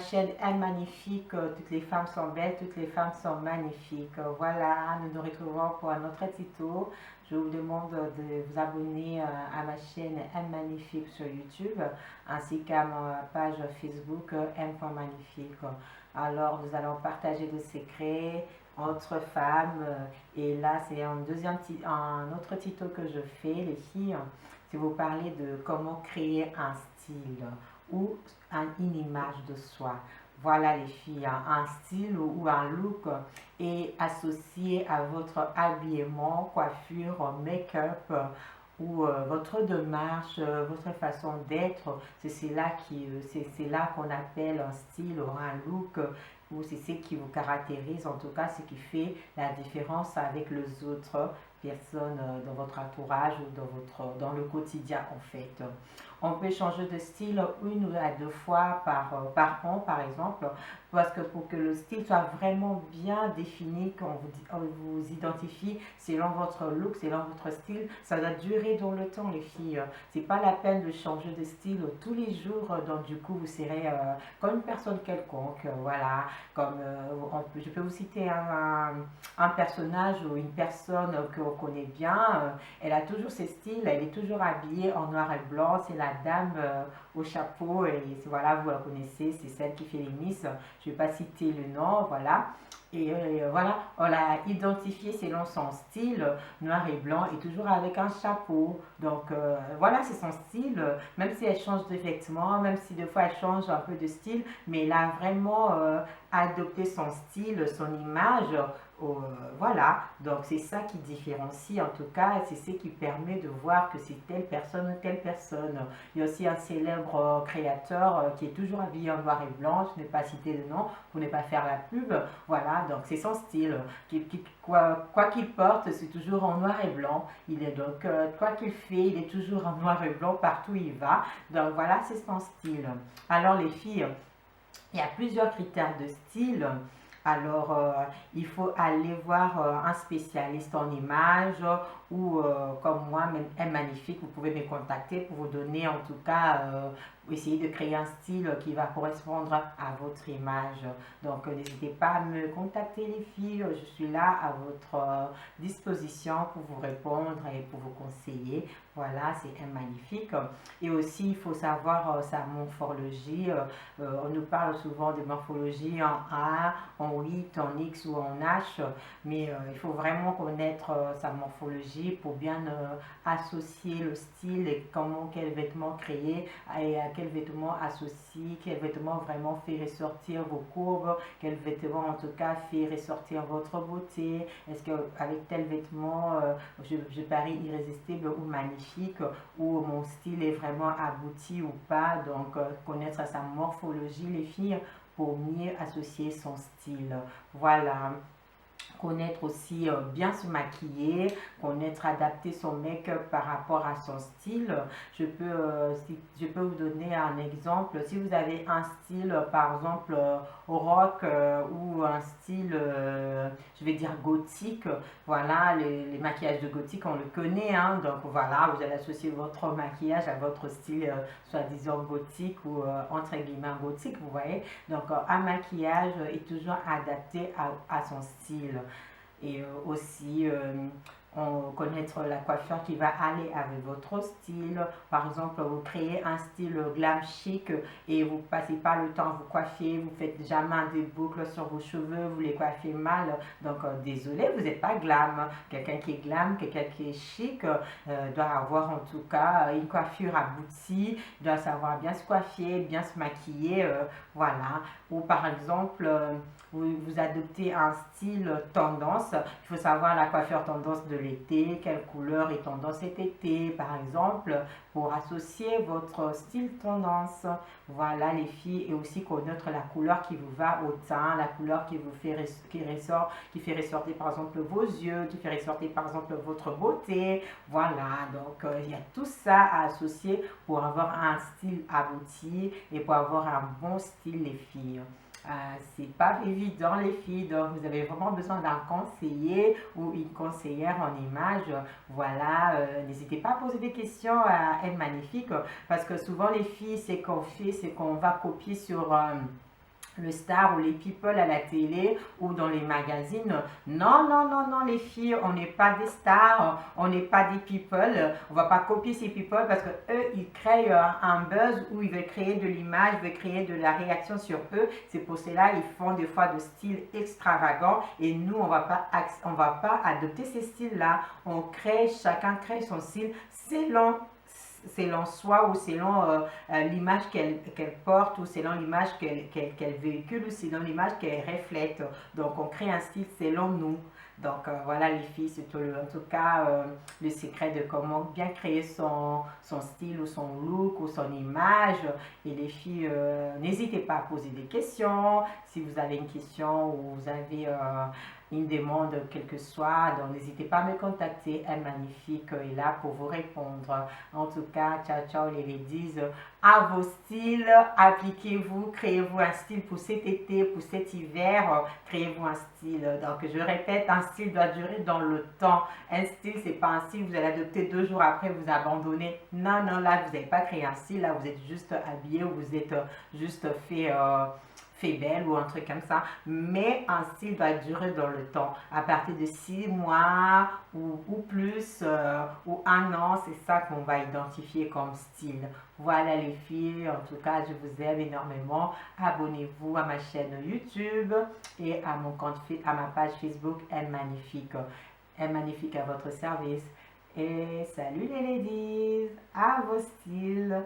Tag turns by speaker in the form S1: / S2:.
S1: chaîne Elle Magnifique. Toutes les femmes sont belles, toutes les femmes sont magnifiques. Voilà, nous nous retrouvons pour un autre tuto. Je vous demande de vous abonner à ma chaîne M Magnifique sur YouTube ainsi qu'à ma page Facebook M.Magnifique. Alors, nous allons partager des secrets entre femmes et là, c'est un autre tuto que je fais, les filles. C'est vous parler de comment créer un style ou une image de soi. Voilà les filles, un style ou un look est associé à votre habillement, coiffure, make-up ou votre démarche, votre façon d'être. C'est là qu'on appelle un style ou un look ou c'est ce qui vous caractérise, en tout cas ce qui fait la différence avec les autres personnes dans votre entourage ou dans le quotidien en fait. On peut changer de style une ou deux fois par an par exemple, parce que pour que le style soit vraiment bien défini, qu'on vous identifie selon votre look, selon votre style, ça doit durer dans le temps les filles. C'est pas la peine de changer de style tous les jours, donc du coup vous serez comme une personne quelconque, voilà. Comme je peux vous citer un personnage ou une personne que on connaît bien, elle a toujours ses styles, elle est toujours habillée en noir et blanc, c'est la dame au chapeau et voilà, vous la connaissez, c'est celle qui fait les Miss, je ne vais pas citer le nom, voilà. Et voilà, on l'a identifié selon son style, noir et blanc, et toujours avec un chapeau. Donc voilà, c'est son style, même si elle change de vêtements, même si des fois elle change un peu de style, mais elle a vraiment adopté son style, son image. Voilà, donc c'est ça qui différencie en tout cas, c'est ce qui permet de voir que c'est telle personne ou telle personne. Il y a aussi un célèbre créateur qui est toujours habillé en noir et blanc, je n'ai pas cité le nom pour ne pas faire la pub, voilà, donc c'est son style. Quoi qu'il porte, c'est toujours en noir et blanc. Il est donc, quoi qu'il fait, il est toujours en noir et blanc partout où il va. Donc voilà, c'est son style. Alors les filles, il y a plusieurs critères de style. Alors, il faut aller voir un spécialiste en images ou comme moi, même Magnifique, vous pouvez me contacter pour vous donner en tout cas, essayer de créer un style qui va correspondre à votre image. Donc, n'hésitez pas à me contacter les filles, je suis là à votre disposition pour vous répondre et pour vous conseiller. Voilà, c'est Magnifique. Et aussi, il faut savoir sa morphologie. On nous parle souvent de morphologie en A, en 8, en X ou en H, mais il faut vraiment connaître sa morphologie pour bien associer le style et quel vêtement créer et à quel vêtement associer, quel vêtement vraiment fait ressortir vos courbes, quel vêtement en tout cas fait ressortir votre beauté. Est-ce qu'avec tel vêtement, je parie irrésistible ou magnifique, ou mon style est vraiment abouti ou pas. Donc connaître sa morphologie les filles pour mieux associer son style. Voilà. Connaître aussi bien se maquiller, connaître adapter son make-up par rapport à son style. Je peux vous donner un exemple. Si vous avez un style par exemple rock ou un style je vais dire gothique, voilà, les maquillages de gothique on le connaît, hein, donc voilà, vous allez associer votre maquillage à votre style soi-disant gothique ou entre guillemets gothique, vous voyez. Donc un maquillage est toujours adapté à son style. Et aussi connaître la coiffure qui va aller avec votre style. Par exemple, vous créez un style glam chic et vous passez pas le temps à vous coiffer, vous faites jamais des boucles sur vos cheveux, vous les coiffez mal. Donc, désolé, vous n'êtes pas glam. Quelqu'un qui est glam, quelqu'un qui est chic doit avoir en tout cas une coiffure aboutie, doit savoir bien se coiffer, bien se maquiller, voilà. Ou par exemple, vous adoptez un style tendance, il faut savoir la coiffure tendance de l'été, quelle couleur est tendance cet été par exemple, pour associer votre style tendance. Voilà les filles, et aussi connaître la couleur qui vous va au teint, la couleur qui vous fait qui fait ressortir par exemple vos yeux, qui fait ressortir par exemple votre beauté. Voilà, donc il y a tout ça à associer pour avoir un style abouti et pour avoir un bon style les filles. C'est pas évident les filles, donc vous avez vraiment besoin d'un conseiller ou une conseillère en image. Voilà, n'hésitez pas à poser des questions à Elle Magnifique, parce que souvent les filles, c'est qu'on va copier sur le star ou les people à la télé ou dans les magazines. Non, non, non, non, les filles, on n'est pas des stars, on n'est pas des people. On va pas copier ces people parce que eux, ils créent un buzz où ils veulent créer de l'image, ils veulent créer de la réaction sur eux. C'est pour cela ils font des fois de styles extravagants et nous, on va pas adopter ces styles-là. On crée, chacun crée son style selon soi ou selon l'image qu'elle porte ou selon l'image qu'elle véhicule ou selon l'image qu'elle reflète. Donc, on crée un style selon nous. Donc, voilà les filles, c'est en tout cas le secret de comment bien créer son style ou son look ou son image. Et les filles, n'hésitez pas à poser des questions. Si vous avez une question ou vous avez une demande, quelle que soit, donc n'hésitez pas à me contacter. Elle magnifique est là pour vous répondre. En tout cas, ciao ciao les ladies, à vos styles, appliquez-vous, créez-vous un style pour cet été, pour cet hiver, créez-vous un style. Donc je répète, un style doit durer dans le temps. Un style, c'est pas un style que vous allez adopter 2 jours après, vous abandonnez. Non, non, là vous n'avez pas créé un style, là vous êtes juste habillé ou vous êtes juste fait belle ou un truc comme ça, mais un style doit durer dans le temps. À partir de 6 mois ou plus, ou 1 an, c'est ça qu'on va identifier comme style. Voilà les filles, en tout cas, je vous aime énormément. Abonnez-vous à ma chaîne YouTube et à mon compte, à ma page Facebook Elle Magnifique. Elle Magnifique à votre service. Et salut les ladies, à vos styles.